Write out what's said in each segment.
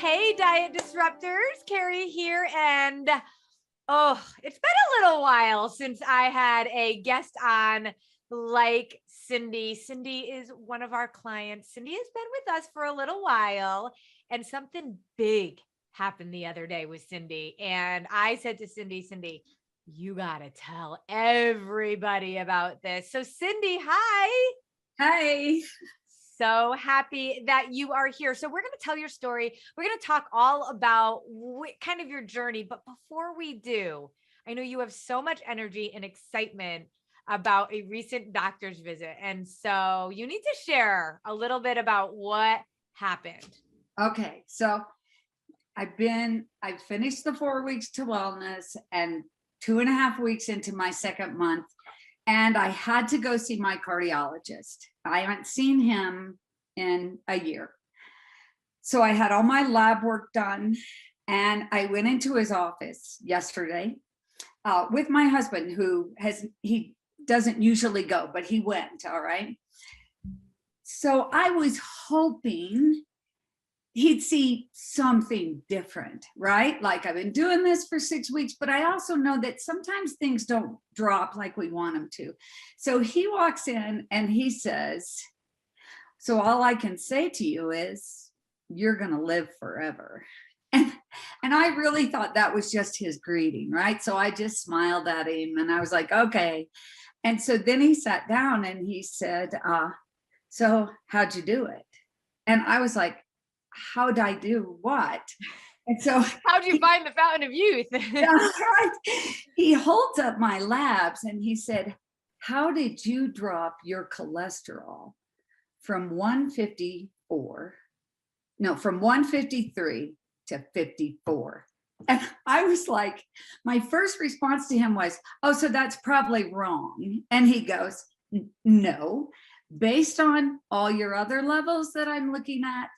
Hey, Diet Disruptors, Carrie here. And it's been a little while since I had a guest on like Cindy. Cindy is one of our clients. Cindy has been with us for a little while, and something big happened the other day with Cindy. And I said to Cindy, you got to tell everybody about this. So Cindy, hi. Hi. So happy that you are here. So we're going to tell your story. We're going to talk all about kind of your journey. But before we do, I know you have so much energy and excitement about a recent doctor's visit. And so you need to share a little bit about what happened. Okay. So I've finished the 4 weeks to wellness and 2.5 weeks into my second month. And I had to go see my cardiologist. I haven't seen him in a year. So I had all my lab work done, and I went into his office yesterday with my husband, he doesn't usually go, but he went. All right. So I was hoping he'd see something different, right? Like, I've been doing this for 6 weeks, but I also know that sometimes things don't drop like we want them to. So he walks in and he says, so all I can say to you is you're going to live forever. And I really thought that was just his greeting, right? So I just smiled at him and I was like, okay. And so then he sat down and he said, so how'd you do it? And I was like, how'd I do what? And so how'd you find the fountain of youth? Yeah, right. He holds up my labs and he said, how did you drop your cholesterol from 153 to 54? And I was like, my first response to him was, oh, so that's probably wrong. And he goes, no, based on all your other levels that I'm looking at,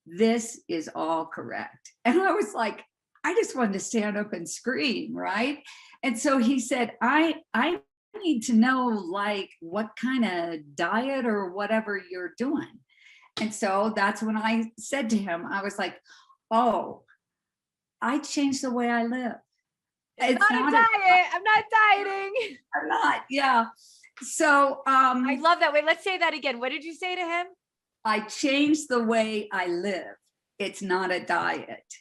this is all correct. And I was like, I just wanted to stand up and scream, right? And so he said, I need to know, like, what kind of diet or whatever you're doing. And so that's when I said to him, I was like, oh, I changed the way I live. It's not a diet. I'm not dieting. I'm not. Yeah. So I love that. Wait, let's say that again. What did you say to him? I changed the way I live. It's not a diet.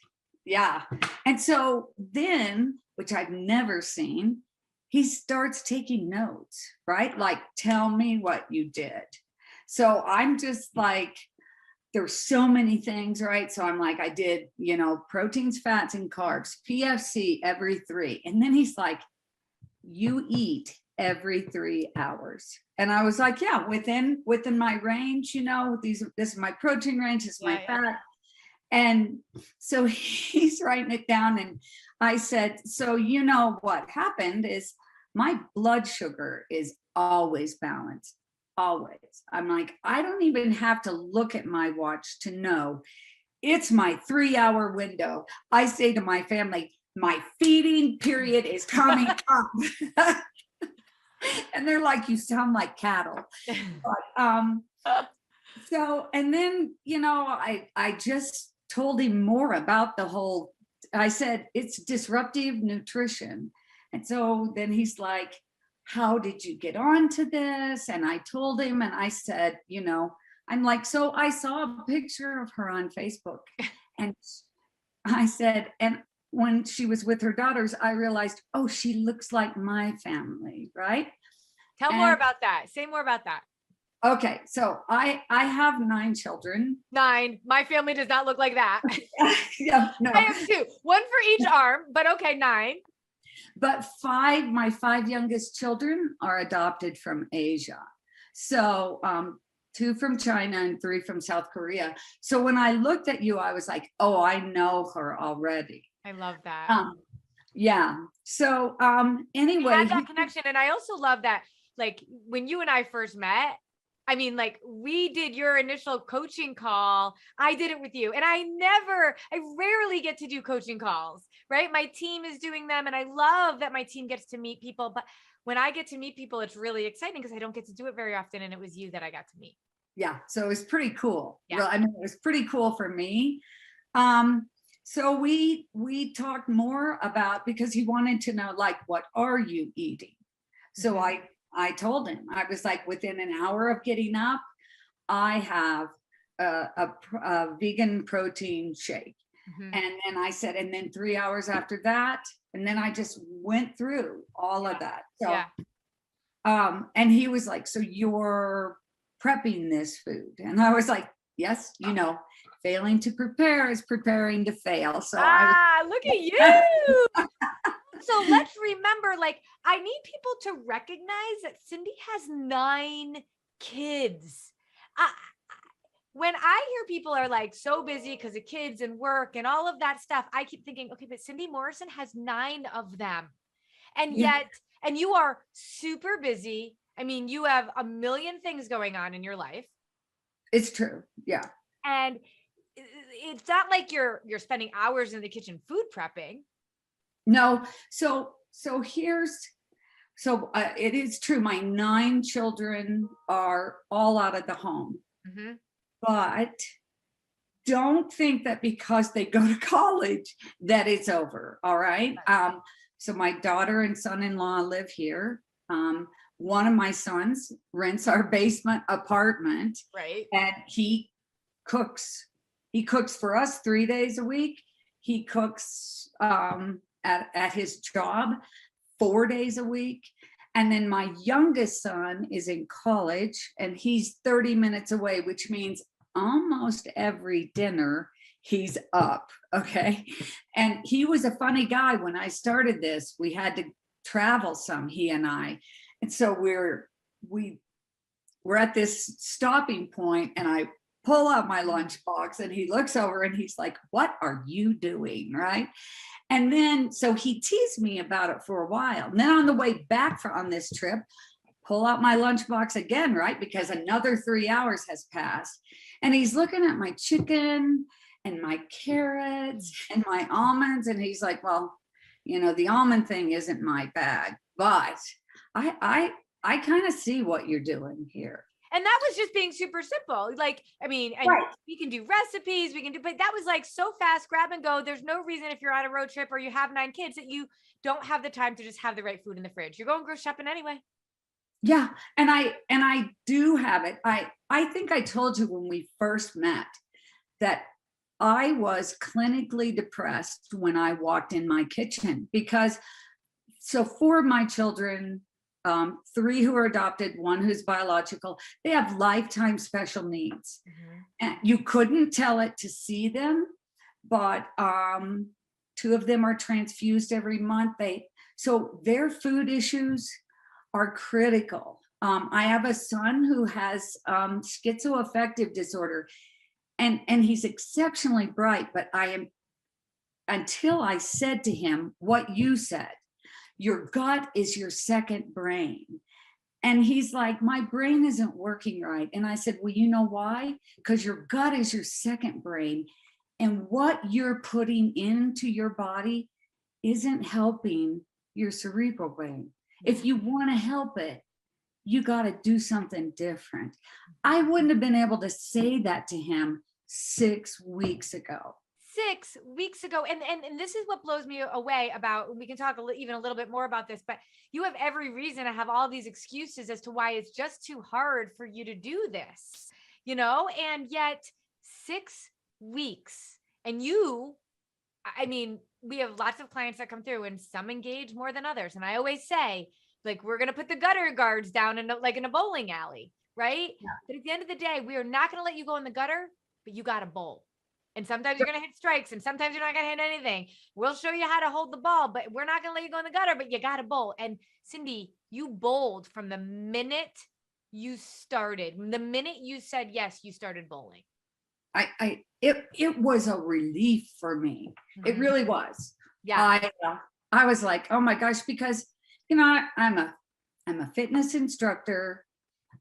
Yeah. And so then, which I've never seen, he starts taking notes, right? Like, tell me what you did. So I'm just like, there's so many things, right? So I'm like, I did, proteins, fats, and carbs, PFC every 3. And then he's like, you eat every 3 hours. And I was like, yeah, within my range, this is my protein range, this is my fat. And so he's writing it down. And I said, so what happened is my blood sugar is always balanced, always. I'm like, I don't even have to look at my watch to know it's my 3-hour window. I say to my family, my feeding period is coming up. And they're like, you sound like cattle. But, so, and then, I just told him more about I said, it's disruptive nutrition. And so then he's like, how did you get onto this? And I told him, and I said, I'm like, so I saw a picture of her on Facebook. And I said, and when she was with her daughters, I realized, oh, she looks like my family, right? Tell more about that. Say more about that. Okay, so I have 9 children. 9. My family does not look like that. Yeah, no. I have 2, 1 for each arm, but okay, 9. But my 5 youngest children are adopted from Asia. So 2 from China and 3 from South Korea. So when I looked at you, I was like, oh, I know her already. I love that. Yeah. So anyway. I had that connection. And I also love that, like, when you and I first met, I mean, like, we did your initial coaching call. I did it with you. And I rarely get to do coaching calls, right? My team is doing them. And I love that my team gets to meet people. But when I get to meet people, it's really exciting because I don't get to do it very often. And it was you that I got to meet. Yeah. So it was pretty cool. Yeah. Well, I mean, it was pretty cool for me. So we talked more about, because he wanted to know, like, what are you eating? So I told him, I was like, within an hour of getting up, I have a vegan protein shake. And then I said, and then 3 hours after that, and then I just went through all of that. So, and he was like, so you're prepping this food? And I was like, yes, failing to prepare is preparing to fail. So look at you. So let's remember, like, I need people to recognize that Cindy has 9 kids. When I hear people are like so busy because of kids and work and all of that stuff, I keep thinking, okay, but Cindy Morrison has 9 of them. And yet, and you are super busy. I mean, you have a million things going on in your life. It's true. Yeah. And it's not like you're spending hours in the kitchen food prepping. No. So it is true. My 9 children are all out of the home. But don't think that because they go to college that it's over. All right. So my daughter and son-in-law live here. One of my sons rents our basement apartment. Right. And he cooks. He cooks for us 3 days a week. He cooks at his job 4 days a week. And then my youngest son is in college and he's 30 minutes away, which means almost every dinner he's up. Okay. And he was a funny guy. When I started this, we had to travel some, he and I. And so we're at this stopping point and I pull out my lunchbox and he looks over and he's like, what are you doing? Right. And then, so he teased me about it for a while. And then on the way back on this trip, I pull out my lunchbox again, right? Because another 3 hours has passed. And he's looking at my chicken and my carrots and my almonds. And he's like, well, the almond thing isn't my bag, but I kind of see what you're doing here. And that was just being super simple. Like, I mean, and we can do recipes, but that was like so fast, grab and go. There's no reason if you're on a road trip or you have 9 kids that you don't have the time to just have the right food in the fridge. You're going grocery shopping anyway. Yeah. And I do have it. I think I told you when we first met that I was clinically depressed when I walked in my kitchen because 4 of my children, 3 who are adopted, 1 who's biological, they have lifetime special needs. And you couldn't tell it to see them, but 2 of them are transfused every month. So their food issues are critical. I have a son who has schizoaffective disorder, and he's exceptionally bright, but until I said to him what you said, your gut is your second brain. And he's like, my brain isn't working right. And I said, well, you know why? Because your gut is your second brain. And what you're putting into your body isn't helping your cerebral brain. If you want to help it, you got to do something different. I wouldn't have been able to say that to him 6 weeks ago. 6 weeks ago. And this is what blows me away about, we can talk even a little bit more about this, but you have every reason to have all these excuses as to why it's just too hard for you to do this, and yet 6 weeks. And I mean, we have lots of clients that come through and some engage more than others. And I always say, like, we're going to put the gutter guards down in a bowling alley, right? Yeah. But at the end of the day, we are not going to let you go in the gutter, but you got to bowl. And sometimes you're going to hit strikes and sometimes you're not going to hit anything. We'll show you how to hold the ball, but we're not going to let you go in the gutter, but you got to bowl. And Cindy, you bowled from the minute you started. The minute you said yes, you started bowling. It was a relief for me. It really was. Yeah. I was like, oh my gosh, because I'm a fitness instructor.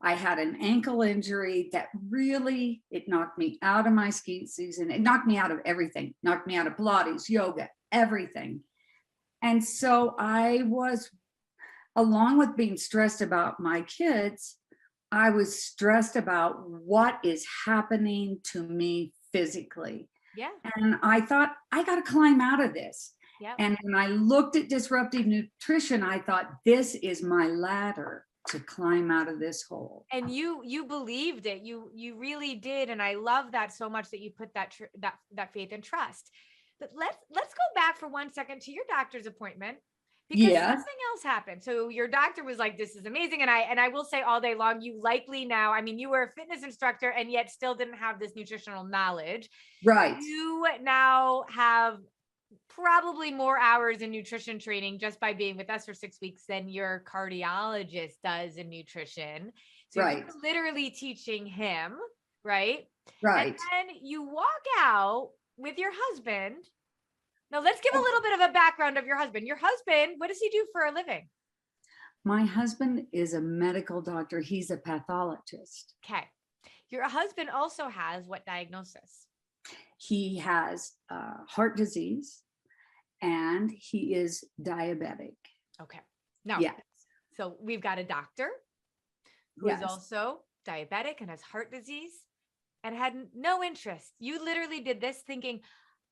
I had an ankle injury that really, it knocked me out of my ski season. It knocked me out of everything, knocked me out of Pilates, yoga, everything. And so I was, along with being stressed about my kids, I was stressed about what is happening to me physically. Yeah. And I thought, I got to climb out of this. Yep. And when I looked at disruptive nutrition, I thought, this is my ladder to climb out of this hole. And you believed it. You really did. And I love that so much that you put that faith and trust. But let's go back for 1 second to your doctor's appointment, because something else happened. So your doctor was like, this is amazing. And I will say all day long, you likely now, I mean, you were a fitness instructor and yet still didn't have this nutritional knowledge. Right. You now have probably more hours in nutrition training just by being with us for 6 weeks than your cardiologist does in nutrition. So you're literally teaching him, right? Right. And then you walk out with your husband. Now let's give a little bit of a background of your husband. Your husband, what does he do for a living? My husband is a medical doctor. He's a pathologist. Okay. Your husband also has what diagnosis? He has heart disease and he is diabetic. Okay. Now, so we've got a doctor who is also diabetic and has heart disease and had no interest. You literally did this thinking,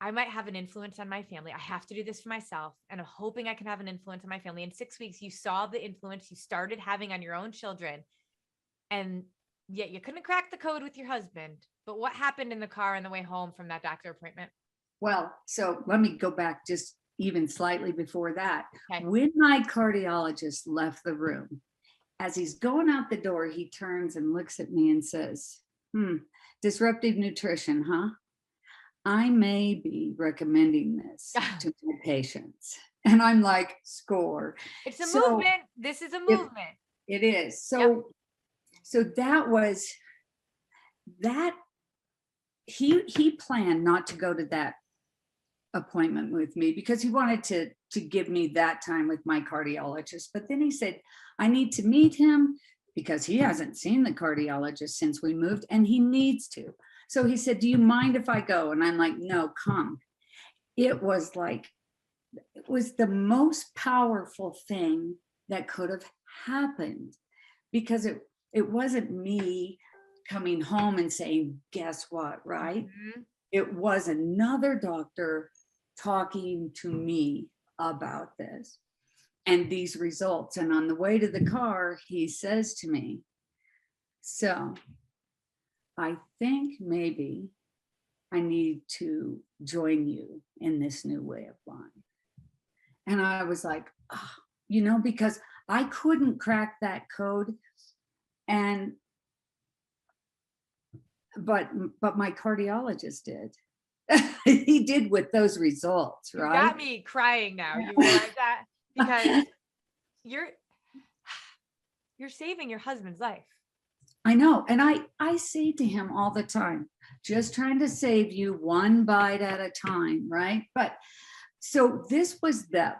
I might have an influence on my family. I have to do this for myself. And I'm hoping I can have an influence on my family. In 6 weeks, you saw the influence you started having on your own children. And yet you couldn't crack the code with your husband. But what happened in the car on the way home from that doctor appointment? Well, so let me go back just even slightly before that. Okay. When my cardiologist left the room, as he's going out the door, he turns and looks at me and says, disruptive nutrition, huh? I may be recommending this to my patients. And I'm like, score. It's a movement. This is a movement. It is. So that was that. He planned not to go to that appointment with me because he wanted to give me that time with my cardiologist. But then he said, I need to meet him because he hasn't seen the cardiologist since we moved and he needs to. So he said, do you mind if I go? And I'm like, no, come. It was the most powerful thing that could have happened because it wasn't me coming home and saying, guess what, right? Mm-hmm. It was another doctor talking to me about this and these results. And on the way to the car, he says to me, so I think maybe I need to join you in this new way of life. And I was like, because I couldn't crack that code. But my cardiologist did. He did with those results, right? You got me crying now. You realize that? Because you're saving your husband's life. I know. And I say to him all the time, just trying to save you one bite at a time, right? But so this was the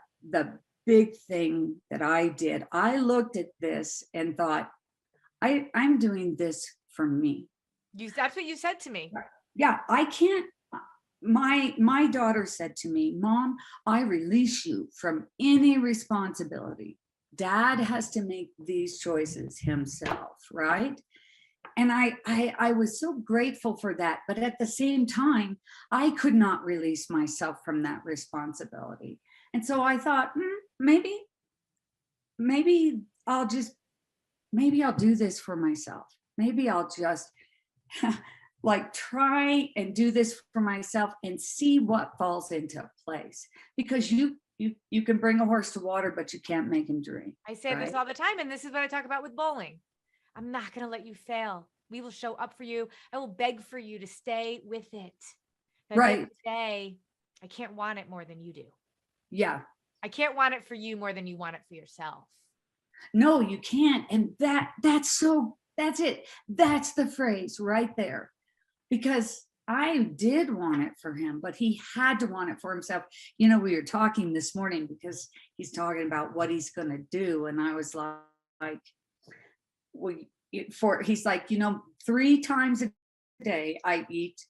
big thing that I did. I looked at this and thought, I'm doing this for me. That's what you said to me. Yeah, I can't. My daughter said to me, Mom, I release you from any responsibility. Dad has to make these choices himself, right? And I was so grateful for that. But at the same time, I could not release myself from that responsibility. And so I thought, maybe I'll do this for myself. Maybe I'll just try and do this for myself and see what falls into place, because you can bring a horse to water, but you can't make him drink. I say this all the time. And this is what I talk about with bowling. I'm not going to let you fail. We will show up for you. I will beg for you to stay with it. Right. Today, I can't want it more than you do. Yeah. I can't want it for you more than you want it for yourself. No, you can't. And that's it. That's the phrase right there. Because I did want it for him, but he had to want it for himself. We were talking this morning because he's talking about what he's going to do. And I was like, he's like, 3 times a day I eat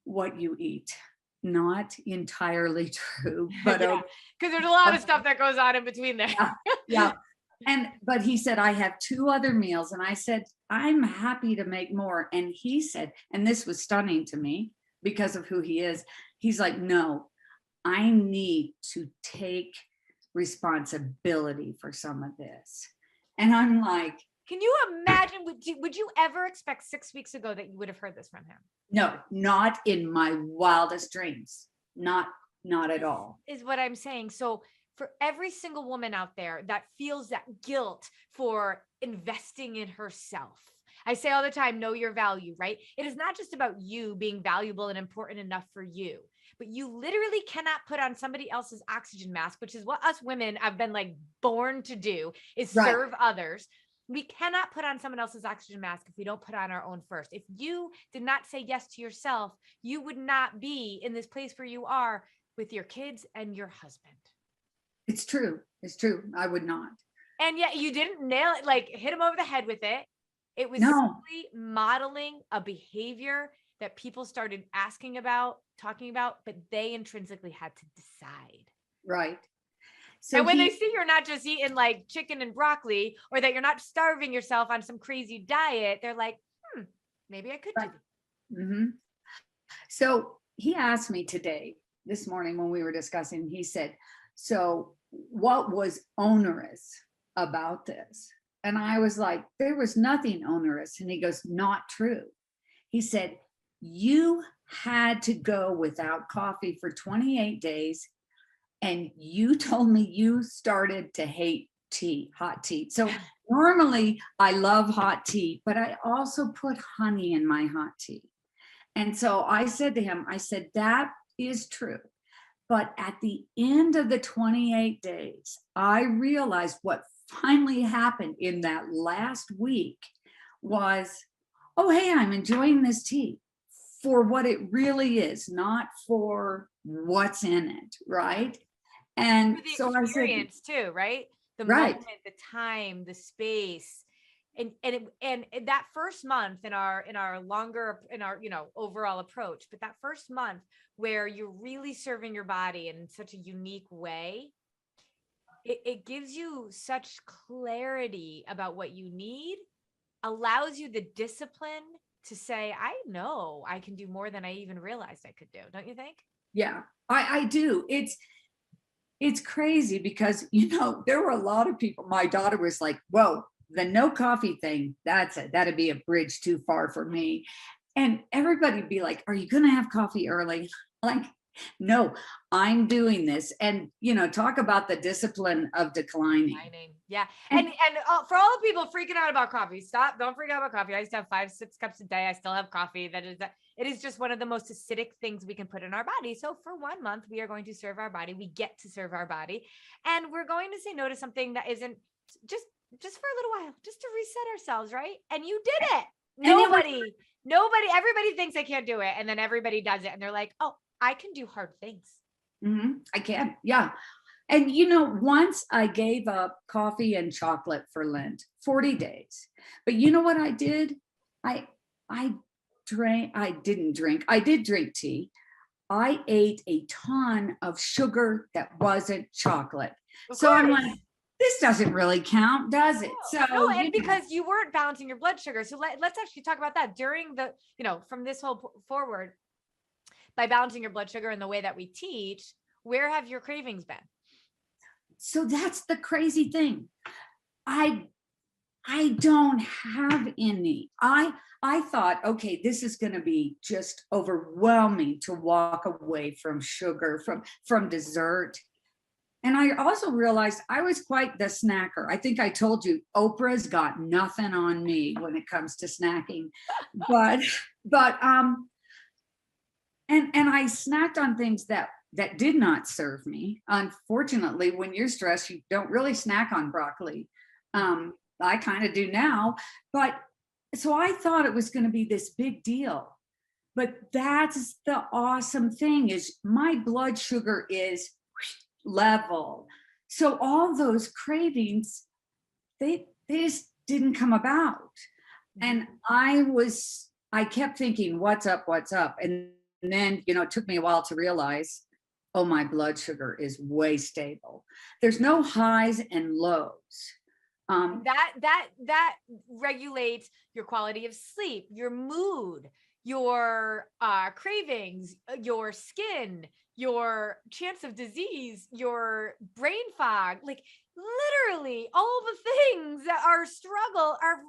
what you eat. Not entirely true, but because there's a lot of stuff that goes on in between there. Yeah. But he said, I have 2 other meals. And I said, I'm happy to make more. And he said, and this was stunning to me, because of who he is. He's like, no, I need to take responsibility for some of this. And I'm like, can you imagine, would you ever expect 6 weeks ago that you would have heard this from him? no, not in my wildest dreams. Not at all. Is what I'm saying. So for every single woman out there that feels that guilt for investing in herself, I say all the time, know your value, right? It is not just about you being valuable and important enough for you, but you literally cannot put on somebody else's oxygen mask, which is what us women have been like born to do, is serve others. We cannot put on someone else's oxygen mask if we don't put on our own first. If you did not say yes to yourself, you would not be in this place where you are with your kids and your husband. It's true. It's true. I would not. And yet you didn't nail it, like hit him over the head with it. It was simply modeling a behavior that people started asking about, talking about, but they intrinsically had to decide. Right. So and when they see you're not just eating like chicken and broccoli, or that you're not starving yourself on some crazy diet, they're like, maybe I could do that. Mm-hmm. So he asked me this morning when we were discussing, he said, so what was onerous about this? And I was like, there was nothing onerous. And he goes, not true. He said, you had to go without coffee for 28 days. And you told me you started to hate tea, hot tea. So normally I love hot tea, but I also put honey in my hot tea. And so I said to him, I said, that is true. But at the end of the 28 days, I realized what finally happened in that last week was, oh, hey, I'm enjoying this tea for what it really is, not for what's in it, right? And for the so I said, experience too, right? The moment, the time, the space. And that first month in our overall approach, but that first month where you're really serving your body in such a unique way, it gives you such clarity about what you need, allows you the discipline to say, I know I can do more than I even realized I could do. Don't you think? Yeah, I do. It's crazy because, there were a lot of people. My daughter was like, whoa, the no coffee thing, that'd be a bridge too far for me. And everybody'd be like, are you going to have coffee early? Like, no, I'm doing this. And, talk about the discipline of declining. Yeah. And for all the people freaking out about coffee, don't freak out about coffee. I used to have 5-6 cups a day. I still have coffee. It is just one of the most acidic things we can put in our body. So for 1 month, we are going to serve our body. We get to serve our body. And we're going to say no to something that isn't just for a little while, just to reset ourselves. Right. And you did it. Everybody thinks they can't do it. And then everybody does it. And they're like, oh, I can do hard things. Mm-hmm. I can. Yeah. And, once I gave up coffee and chocolate for Lent, 40 days. But you know what I did? I did drink tea. I ate a ton of sugar that wasn't chocolate. So I'm like, this doesn't really count, does it? Because you weren't balancing your blood sugar. So let's actually talk about that during the, from this whole forward, by balancing your blood sugar and the way that we teach, where have your cravings been? So that's the crazy thing. I don't have any. I thought, okay, this is going to be just overwhelming to walk away from sugar, from dessert. And I also realized I was quite the snacker. I think I told you, Oprah's got nothing on me when it comes to snacking. And I snacked on things that did not serve me. Unfortunately, when you're stressed, you don't really snack on broccoli. I kind of do now, but so I thought it was going to be this big deal. But that's the awesome thing, is my blood sugar is level. So all those cravings, they just didn't come about. And I kept thinking, what's up? And then, it took me a while to realize, oh, my blood sugar is way stable. There's no highs and lows. That regulates your quality of sleep, your mood, your cravings, your skin, your chance of disease, your brain fog, like literally all the things that are struggle are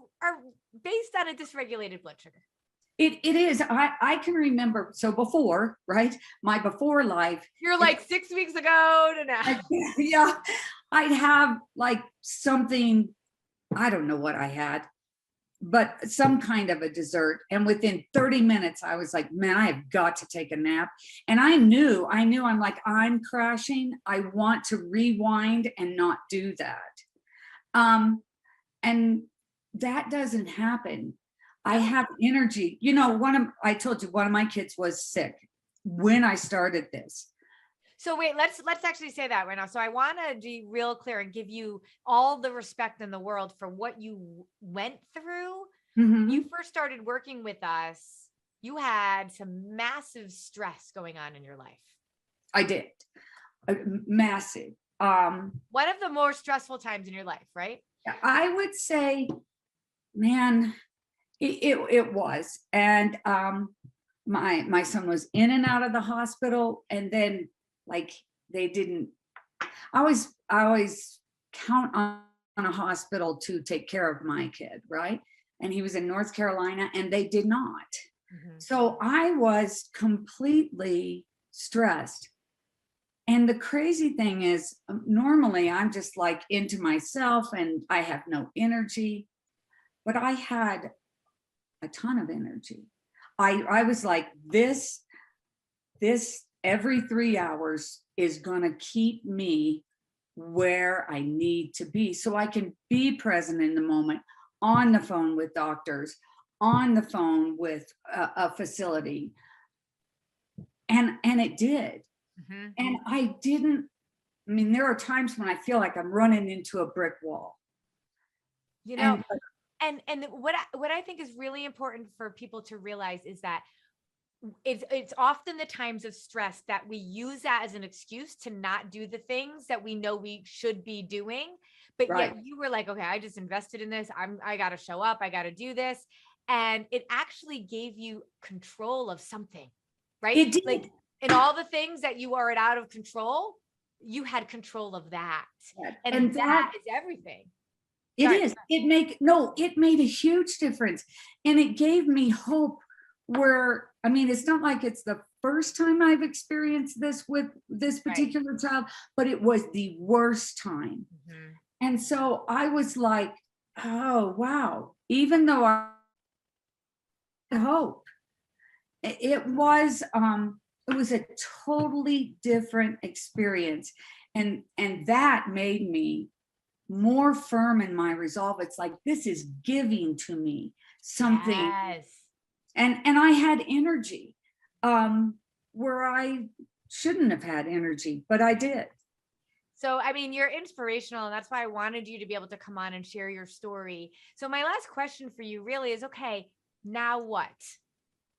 based on a dysregulated blood sugar. It is. I can remember. So before, right? My before life. You're like 6 weeks ago to now. Yeah. I'd have like something, I don't know what I had, but some kind of a dessert. And within 30 minutes, I was like, man, I have got to take a nap. And I knew I'm like, I'm crashing. I want to rewind and not do that. And that doesn't happen. I have energy. You know, I told you one of my kids was sick when I started this. So wait, let's actually say that right now. So I want to be real clear and give you all the respect in the world for what you went through. Mm-hmm. You first started working with us. You had some massive stress going on in your life. I did. Massive. One of the more stressful times in your life, right? I would say, man, it was. And my son was in and out of the hospital, and then like they didn't. I always count on a hospital to take care of my kid, right? And he was in North Carolina, and they did not. Mm-hmm. So I was completely stressed. And the crazy thing is, normally I'm just like into myself and I have no energy, but I had a ton of energy. I was like, this every 3 hours is going to keep me where I need to be so I can be present in the moment, on the phone with doctors, on the phone with a facility. And it did. Mm-hmm. And there are times when I feel like I'm running into a brick wall. You know, and what I think is really important for people to realize is that it's often the times of stress that we use that as an excuse to not do the things that we know we should be doing. But yet you were like, okay, I just invested in this. I got to show up. I got to do this. And it actually gave you control of something, right? It did. Like in all the things that you are out of control, you had control of that. And that is everything. It is. It made a huge difference. And it gave me hope where, it's not like it's the first time I've experienced this with this particular child, but it was the worst time. Mm-hmm. And so I was like, oh, wow. Even though I had hope, it was a totally different experience. And that made me more firm in my resolve. It's like, this is giving to me something. Yes. And I had energy where I shouldn't have had energy, but I did. So, you're inspirational, and that's why I wanted you to be able to come on and share your story. So my last question for you really is, okay, now what?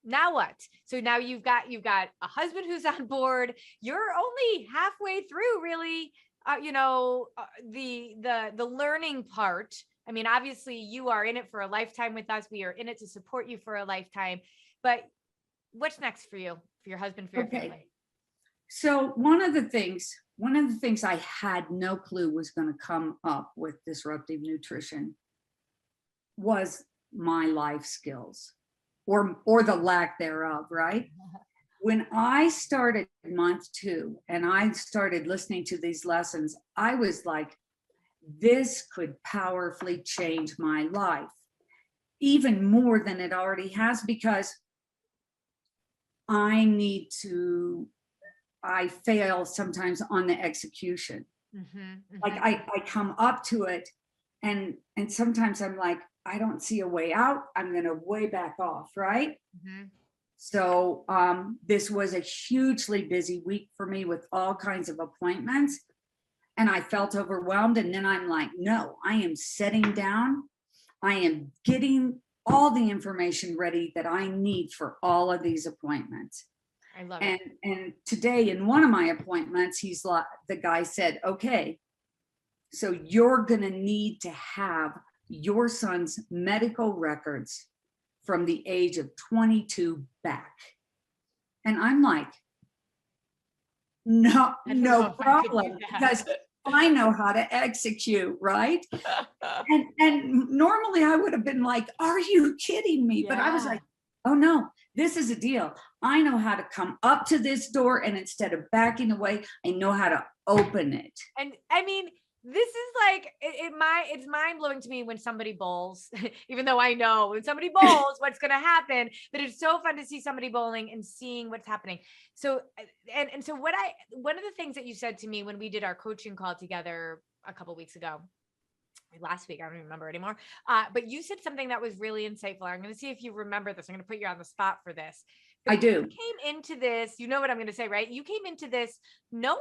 Now what? So now you've got a husband who's on board. You're only halfway through really, the learning part. Obviously you are in it for a lifetime with us. We are in it to support you for a lifetime, but what's next for you, for your husband, for your family? So one of the things I had no clue was going to come up with Disruptive Nutrition was my life skills or the lack thereof, right? When I started month 2 and I started listening to these lessons, I was like, this could powerfully change my life, even more than it already has, because I fail sometimes on the execution. Mm-hmm, mm-hmm. Like I come up to it and sometimes I'm like, I don't see a way out. I'm going to way back off. Right. Mm-hmm. So this was a hugely busy week for me with all kinds of appointments, and I felt overwhelmed. And then I'm like, no, I am sitting down. I am getting all the information ready that I need for all of these appointments. I love it. And today in one of my appointments, the guy said, okay, so you're going to need to have your son's medical records from the age of 22 back. And I'm like, no problem, because I know how to execute, right? And normally I would have been like, are you kidding me? But I was like, oh no, this is a deal. I know how to come up to this door, and instead of backing away, I know how to open it. And I mean, this is like it's mind blowing to me when somebody bowls, even though I know when somebody bowls what's going to happen, but it's so fun to see somebody bowling and seeing what's happening. So, and so one of the things that you said to me when we did our coaching call together a couple weeks ago, last week, I don't even remember anymore. But you said something that was really insightful. I'm going to see if you remember this. I'm going to put you on the spot for this. I do. You came into this, you know what I'm going to say, right? You came into this knowing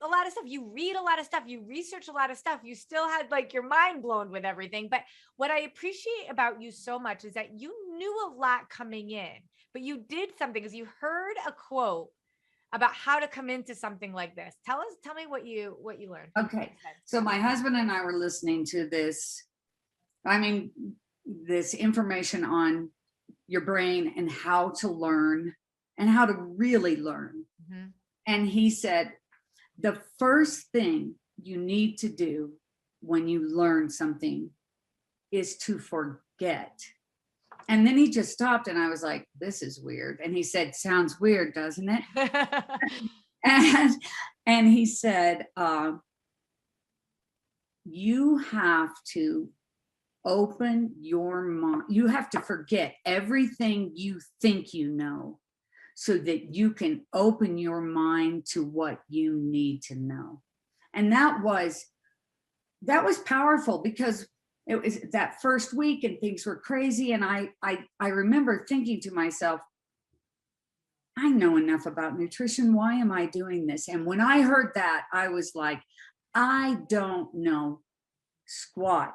a lot of stuff. You read a lot of stuff. You research a lot of stuff. You still had like your mind blown with everything. But what I appreciate about you so much is that you knew a lot coming in, but you did something because you heard a quote about how to come into something like this. Tell me what you learned. Okay. So my husband and I were listening to this, this information on your brain and how to learn and how to really learn. Mm-hmm. And he said, the first thing you need to do when you learn something is to forget. And then he just stopped, and I was like, this is weird. And he said, sounds weird, doesn't it? and he said, you have to open your mind. You have to forget everything you think you know, so that you can open your mind to what you need to know. And that was powerful, because it was that first week and things were crazy. And I remember thinking to myself, I know enough about nutrition. Why am I doing this? And when I heard that, I was like, I don't know squat.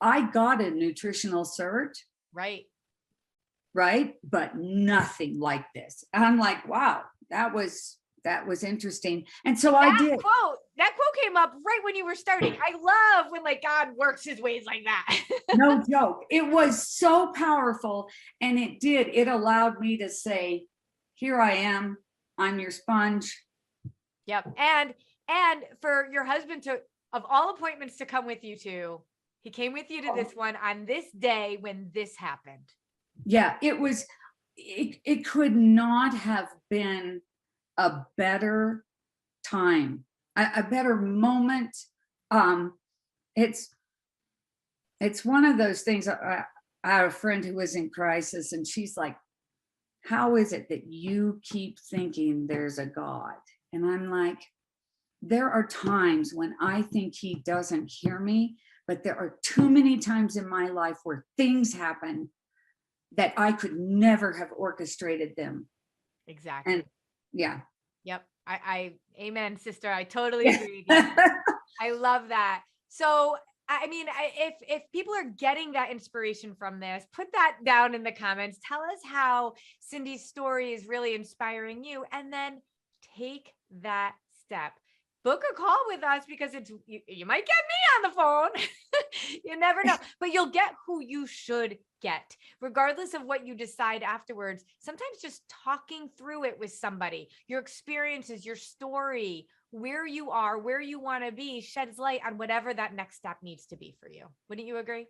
I got a nutritional cert. Right. But nothing like this. And I'm like, wow, that was interesting. And so I did. That quote came up right when you were starting. I love when like God works his ways like that. No joke. It was so powerful. And it allowed me to say, here I am. I'm your sponge. Yep. And for your husband of all appointments to come with you to, he came with you to this one on this day when this happened. Yeah, it could not have been a better time, a better moment. It's one of those things. I had a friend who was in crisis, and she's like, how is it that you keep thinking there's a God? And I'm like, there are times when I think he doesn't hear me, but there are too many times in my life where things happen that I could never have orchestrated them. Exactly. And yeah. Yep. I amen, sister. I totally agree with you. I love that. So, I mean, if people are getting that inspiration from this, put that down in the comments. Tell us how Cindy's story is really inspiring you, and then take that step. Book a call with us, because you might get me on the phone. You never know, but you'll get who you should get, regardless of what you decide afterwards. Sometimes just talking through it with somebody, your experiences, your story, where you are, where you want to be, sheds light on whatever that next step needs to be for you. Wouldn't you agree?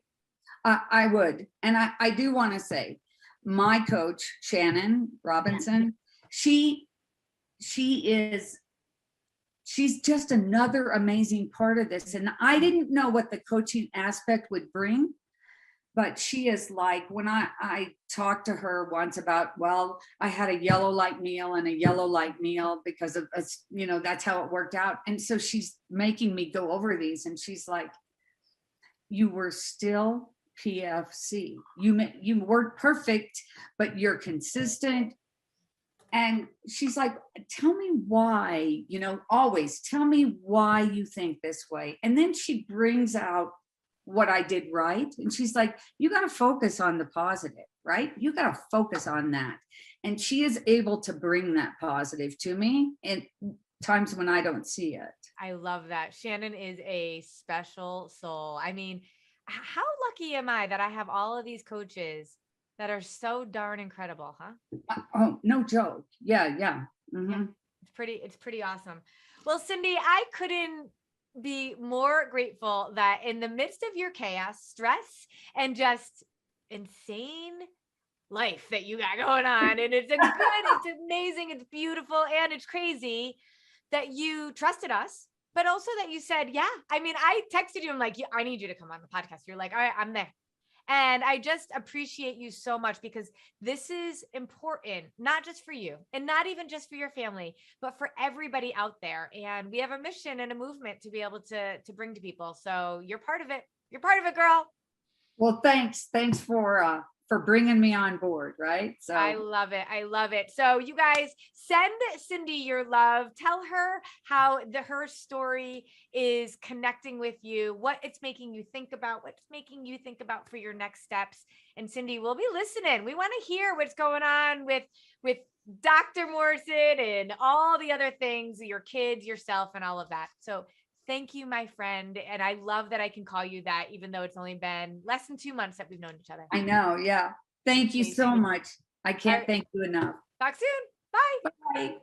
I would. And I do want to say, my coach, Shannon Robinson, she's just another amazing part of this. And I didn't know what the coaching aspect would bring, but she is like, when I talked to her once about, well, I had a yellow light meal and a yellow light meal because of, that's how it worked out. And so she's making me go over these, and she's like, you were still PFC. You weren't perfect, but you're consistent. And she's like, tell me why, always tell me why you think this way. And then she brings out what I did right. And she's like, you got to focus on the positive, right? You got to focus on that. And she is able to bring that positive to me in times when I don't see it. I love that. Shannon is a special soul. I mean, how lucky am I that I have all of these coaches that are so darn incredible, huh? Oh, no joke. Yeah. Yeah, Mhm. it's pretty awesome. Well, Cindy, I couldn't be more grateful that in the midst of your chaos, stress, and just insane life that you got going on, and it's a good, it's amazing, it's beautiful, and it's crazy that you trusted us, but also that you said, yeah. I mean, I texted you, I'm like, yeah, I need you to come on the podcast. You're like, all right, I'm there. And I just appreciate you so much, because this is important, not just for you and not even just for your family, but for everybody out there. And we have a mission and a movement to be able to bring to people. So you're part of it. You're part of it, girl. Well, thanks for bringing me on board, right? So I love it. I love it. So you guys, send Cindy your love. Tell her how her story is connecting with you, what it's making you think about, what's making you think about for your next steps. And Cindy, we'll be listening. We want to hear what's going on with Dr. Morrison and all the other things, your kids, yourself, and all of that. So thank you, my friend. And I love that I can call you that, even though it's only been less than 2 months that we've known each other. I know. Yeah. Thank you so much. I can't thank you enough. Talk soon. Bye. Bye.